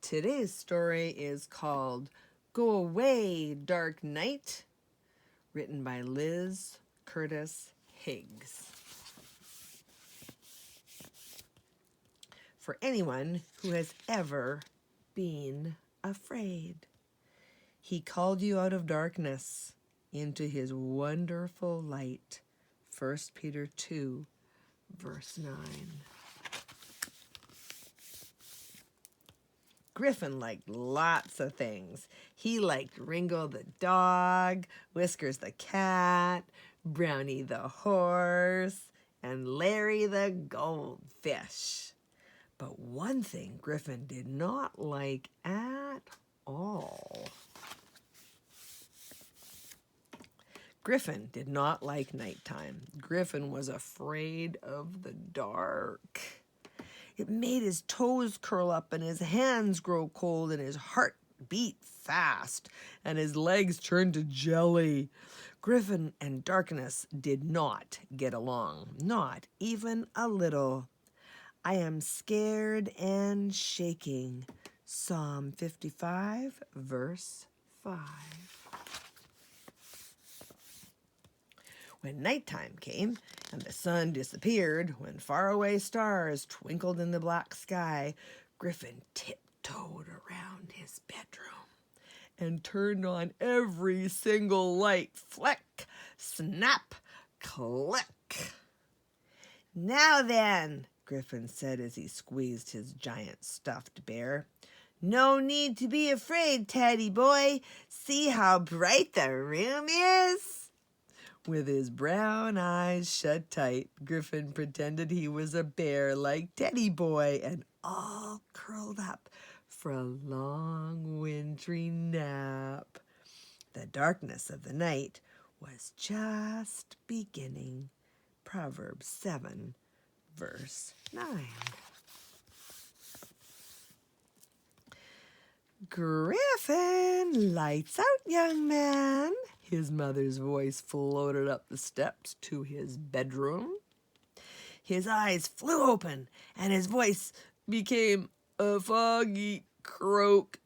Today's story is called Go Away, Dark Night, written by Liz Curtis Higgs. For anyone who has ever been afraid, He called you out of darkness into His wonderful light. 1 Peter 2, verse 9. Griffin liked lots of things. He liked Ringo the dog, Whiskers the cat, Brownie the horse, and Larry the goldfish. But one thing Griffin did not like at all. Griffin did not like nighttime. Griffin was afraid of the dark. It made his toes curl up and his hands grow cold and his heart beat fast and his legs turned to jelly. Griffin and darkness did not get along, not even a little. I am scared and shaking. Psalm 55, verse 5. When nighttime came and the sun disappeared, when faraway stars twinkled in the black sky, Griffin tiptoed around his bedroom and turned on every single light. Flick, snap, click. Now then, Griffin said as he squeezed his giant stuffed bear. No need to be afraid, Teddy boy. See how bright the room is? With his brown eyes shut tight, Griffin pretended he was a bear like Teddy Boy and all curled up for a long wintry nap. The darkness of the night was just beginning. Proverbs 7, verse 9. Griffin, lights out, young man. His mother's voice floated up the steps to his bedroom. His eyes flew open, and his voice became a foggy croak.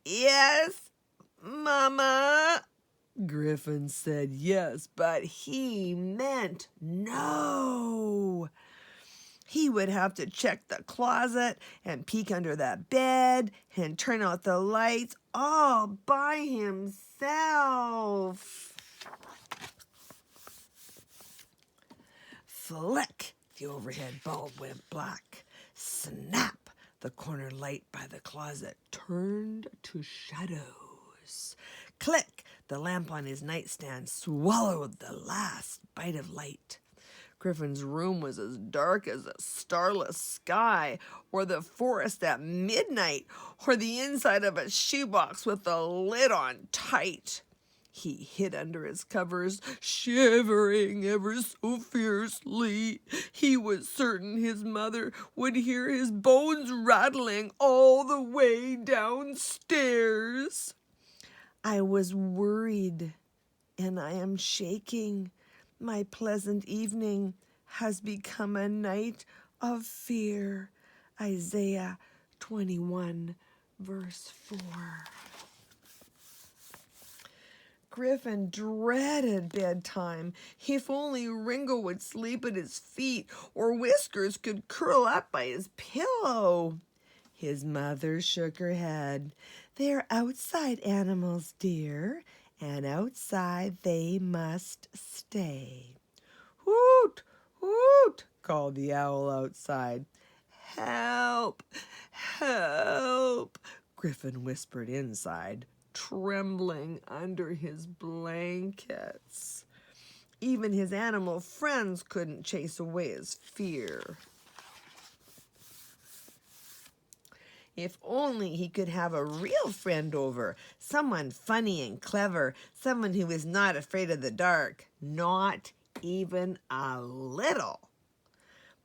Yes, Mama. Griffin said yes, but he meant no. He would have to check the closet and peek under that bed and turn out the lights all by himself. Flick, the overhead bulb went black. Snap, the corner light by the closet turned to shadows. Click, the lamp on his nightstand swallowed the last bite of light. Griffin's room was as dark as a starless sky, or the forest at midnight, or the inside of a shoebox with the lid on tight. He hid under his covers, shivering ever so fiercely. He was certain his mother would hear his bones rattling all the way downstairs. I was worried, and I am shaking. My pleasant evening has become a night of fear. Isaiah 21, verse 4. Griffin dreaded bedtime. If only Ringo would sleep at his feet, or Whiskers could curl up by his pillow. His mother shook her head. They're outside animals, dear, and outside they must stay. Hoot, hoot, called the owl outside. Help, help, Griffin whispered inside, trembling under his blankets. Even his animal friends couldn't chase away his fear. If only he could have a real friend over, someone funny and clever, someone who is not afraid of the dark, not even a little.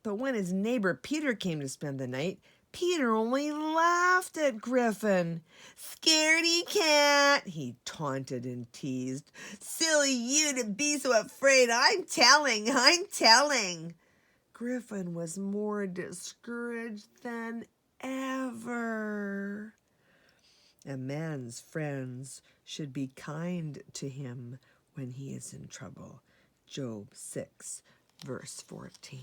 But when his neighbor Peter came to spend the night, Peter only laughed at Griffin. Scaredy cat, he taunted and teased. Silly you to be so afraid. I'm telling. Griffin was more discouraged than ever. A man's friends should be kind to him when he is in trouble. Job 6, verse 14.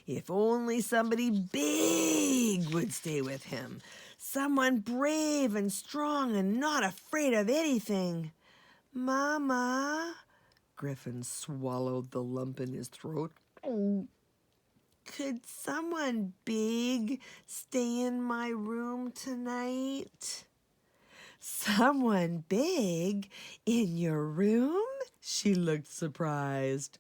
If only somebody big would stay with him. Someone brave and strong and not afraid of anything. Mama, Griffin swallowed the lump in his throat. Could someone big stay in my room tonight? Someone big in your room? She looked surprised.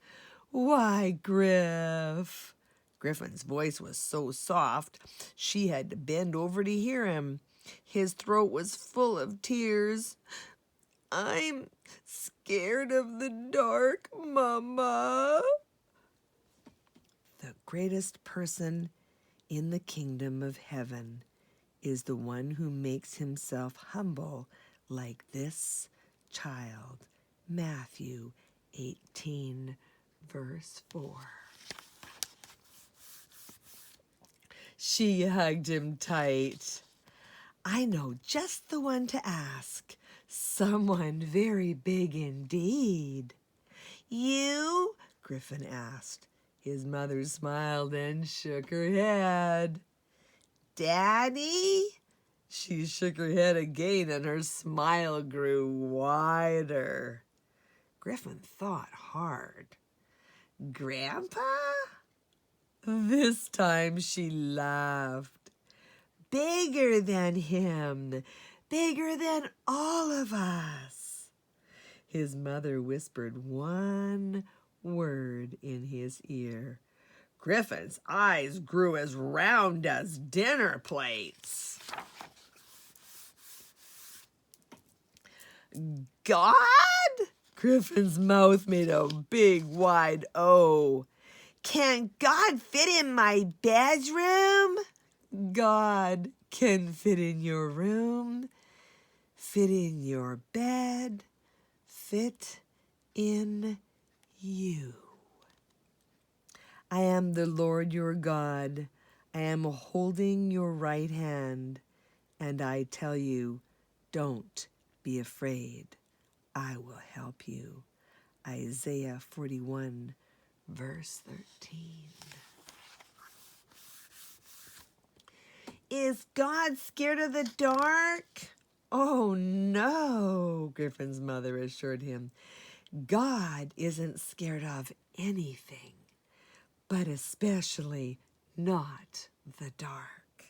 Why, Griff? Griffin's voice was so soft, she had to bend over to hear him. His throat was full of tears. I'm scared of the dark, Mama. The greatest person in the kingdom of heaven is the one who makes himself humble like this child. Matthew 18, verse 4. She hugged him tight. I know just the one to ask. Someone very big indeed. You? Griffin asked. His mother smiled and shook her head. Daddy? She shook her head again and her smile grew wider. Griffin thought hard. Grandpa? This time she laughed. Bigger than him, bigger than all of us. His mother whispered one word in his ear. Griffin's eyes grew as round as dinner plates. God? Griffin's mouth made a big wide O. Can God fit in my bedroom? God can fit in your room, fit in your bed, fit in you. I am the Lord your God. I am holding your right hand, and I tell you, don't be afraid. I will help you. Isaiah 41, verse 13. Is God scared of the dark? Oh, no, Griffin's mother assured him. God isn't scared of anything, but especially not the dark.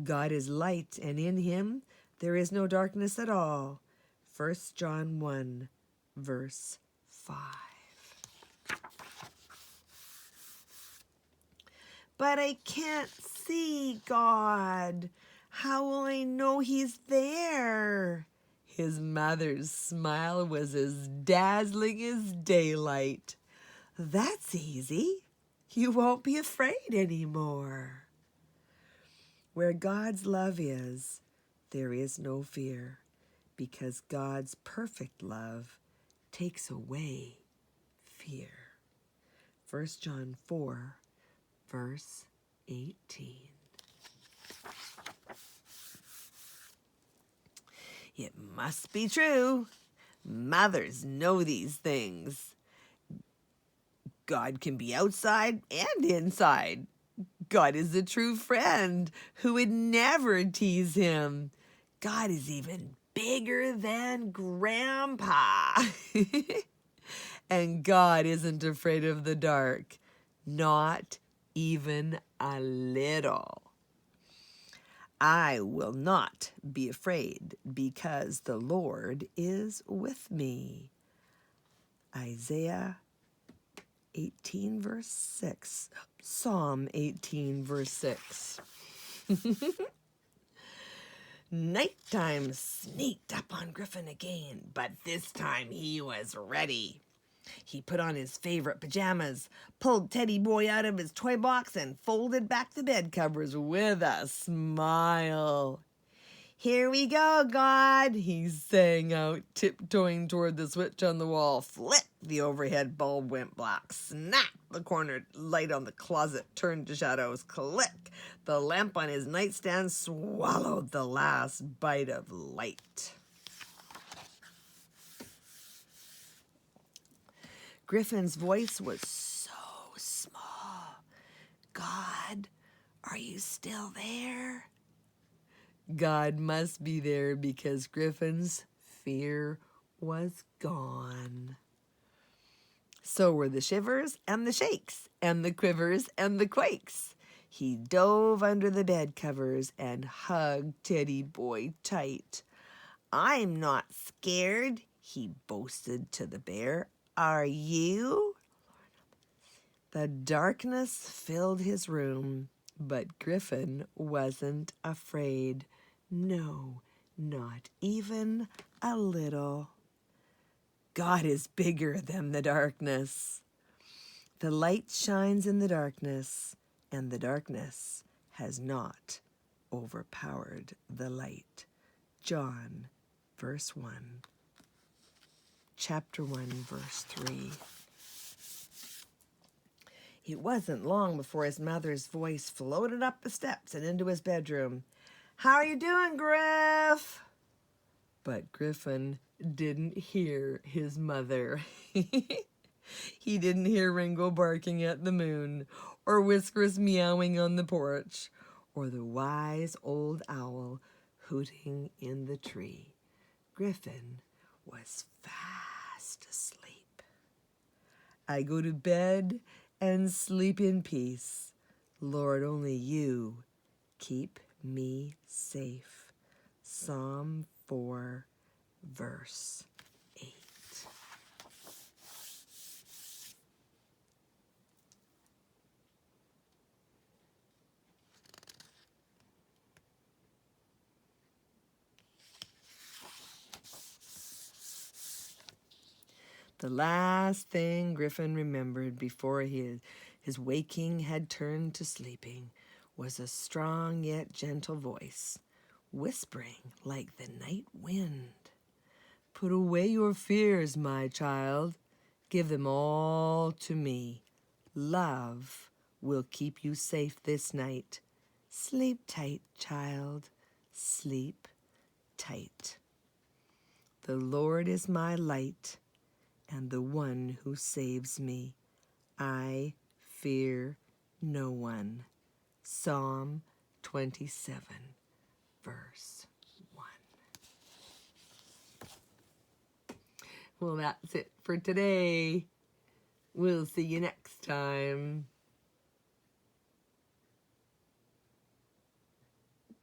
God is light, and in him there is no darkness at all. 1 John 1, verse 5. But I can't see God. How will I know he's there? His mother's smile was as dazzling as daylight. That's easy. You won't be afraid anymore. Where God's love is, there is no fear, because God's perfect love takes away fear. 1 John 4, verse 18. It must be true. Mothers know these things. God can be outside and inside. God is a true friend who would never tease him. God is even bigger than Grandpa. And God isn't afraid of the dark. Not even a little. I will not be afraid because the Lord is with me. Isaiah 18, verse 6. Psalm 18, verse 6. Nighttime sneaked up on Griffin again, but this time he was ready. He put on his favorite pajamas, pulled Teddy Boy out of his toy box, and folded back the bed covers with a smile. Here we go, God, he sang out, tiptoeing toward the switch on the wall. Flick, the overhead bulb went black. Snap, the corner light on the closet turned to shadows. Click, the lamp on his nightstand swallowed the last bite of light. Griffin's voice was so small. God, are you still there? God must be there because Griffin's fear was gone. So were the shivers and the shakes and the quivers and the quakes. He dove under the bed covers and hugged Teddy Boy tight. I'm not scared, he boasted to the bear. Are you? The darkness filled his room, but Griffin wasn't afraid. No, not even a little. God is bigger than the darkness. The light shines in the darkness, and the darkness has not overpowered the light. John, verse 1. Chapter 1, verse 3. It wasn't long before his mother's voice floated up the steps and into his bedroom. How are you doing, Griff? But Griffin didn't hear his mother. He didn't hear Ringo barking at the moon, or Whiskers meowing on the porch, or the wise old owl hooting in the tree. Griffin was fast asleep. I go to bed and sleep in peace. Lord, only you keep me safe. Psalm 4, verse 8. The last thing Griffin remembered before his waking had turned to sleeping was a strong yet gentle voice, whispering like the night wind. Put away your fears, my child. Give them all to me. Love will keep you safe this night. Sleep tight, child. Sleep tight. The Lord is my light and the one who saves me. I fear no one. Psalm 27, verse 1. Well, that's it for today. We'll see you next time.